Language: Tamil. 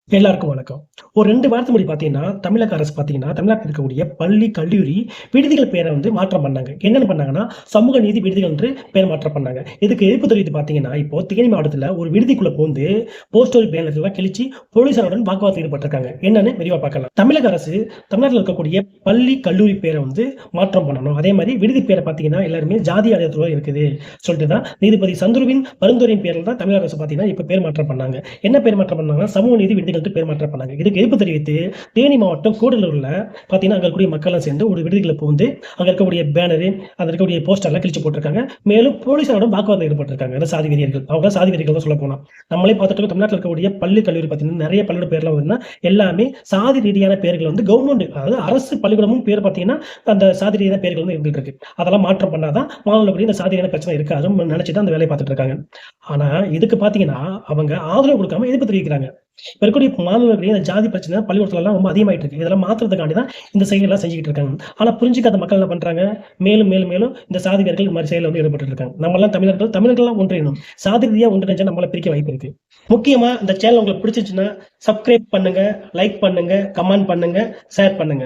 எல்லாருக்கும் வணக்கம். ஒரு 2 வாரத்துக்கு முன்னாடி பார்த்தீங்கன்னா, தமிழக அரசு பார்த்தீங்கன்னா, தமிழ்நாட்டில் இருக்கக்கூடிய பள்ளி, கல்லூரி, விடுதிகள் பேர மாற்றம் பண்ணாங்க. என்னன்னு பண்ணாங்கன்னா, சமூக நீதி விடுதிகள் என்று பெயர் மாற்றம் பண்ணாங்க. இதுக்கு எதிர்ப்பு தெரிவித்து பார்த்தீங்கன்னா, இப்போ தேனி மாவட்டத்தில ஒரு விடுதிக்குள்ள புகுந்து போஸ்டர், பேனர்லாம் கிழிச்சு போலீசாருடன் வாக்குவாதத்தில் ஈடுபட்டிருக்காங்க. என்னன்னு விரிவா பார்க்கலாம். தமிழக அரசு தமிழ்நாட்டில இருக்கக்கூடிய பள்ளி, கல்லூரி பேர மாற்றம் பண்ணணும். அதே மாரி விடுதி பேர பார்த்தீங்கன்னா, எல்லாருமே ஜாதி அடையாளத்தோட இருக்குது சொல்லிட்டு தான் நீதிபதி சந்துருவின் பரிந்துரையின் பேரில் தான் தமிழக அரசு பார்த்தீங்கன்னா, இப்ப பேர் மாற்றம் பண்ணாங்க. என்ன பேர் மாற்றம் பண்ணாங்கன்னா, சமூக நீதி விடுதிகள் பேர் மாற்றம் பண்ணாங்க. இதுக்கு எதிர்ப்பு தெரிவித்து தேனி மாவட்டம் கூடலூர்ல பார்த்தீங்கன்னா, அங்க இருக்கக்கூடிய மக்கள்லாம் சேர்ந்து ஒரு விடுதிக்குள்ள புகுந்து, அங்க இருக்கக்கூடிய பேனரு, அங்க இருக்கக்கூடிய போஸ்டர்லாம் கிழிச்சு போட்டுருக்காங்க. மேலும் போலீசாரோட வாக்குவாதம் ஈடுபட்டிருக்காங்க. அந்த சாதி வெறியர்கள். அவங்க தான் சாதி வெறியர்கள் தான் சொல்லப்போனா. நம்மளே பார்த்துட்டு இருக்கோம் தமிழ்நாட்டில இருக்கக்கூடிய பள்ளி, கல்லூரி பார்த்தீங்கன்னா, நெறைய பள்ளியோட பேர்லாம் பார்த்தீங்கன்னா, எல்லாமே சாதி ரீதியான பெயர்கள் கவர்ன்மெண்ட் அதாவது அரசு பள்ளிக்கூடமும் பேர் பார்த்தீங்கன்னா, அந்த சாதி ரீதியான பெயர்கள் இருந்துட்டு இருக்கு. அதெல்லாம் மாற்றம் பண்ணா தான் மாணவர்களுக்கு இந்த சாதியான பிரச்சனை இருக்காதுன்னு நினைச்சு தான் அந்த வேலைய பார்த்துட்டு இருக்காங்க. ஆனா, இதுக்கு பார்த்தீங்கன்னா, அவங்க ஆதரவு குடுக்காம எதிர்ப்பு தெரிவிக்கிறாங்க. இப்ப இருக்கக்கூடிய மாணவர்களே இந்த ஜாதி பிரச்சனை பள்ளிக்கூடத்துலலாம் ரொம்ப அதிகமாயிட்டு இருக்கு. இதெல்லாம் மாத்துறதுக்காண்டி தான் இந்த செயல்லாம் செஞ்சுகிட்டு இருக்காங்க. ஆனா புரிஞ்சுக்காத மக்கள் என்ன பண்றாங்க? மேலும், மேலும், மேலும் இந்த சாதி வெறிகள் இந்த மாரி செயல்ல ஈடுபட்டுட்டு இருக்காங்க. நம்மலாம் தமிழர்கள்லாம் ஒன்றிணையணும். சாதி ரீதியா ஒன்றிணைஞ்சா நம்மள பிரிக்க வாய்ப்பு இருக்கு. முக்கியமா இந்த சேனல் உங்களுக்கு பிடிச்சிருச்சுன்னா, சப்ஸ்கிரைப் பண்ணுங்க, லைக் பண்ணுங்க, கமெண்ட் பண்ணுங்க, ஷேர் பண்ணுங்க.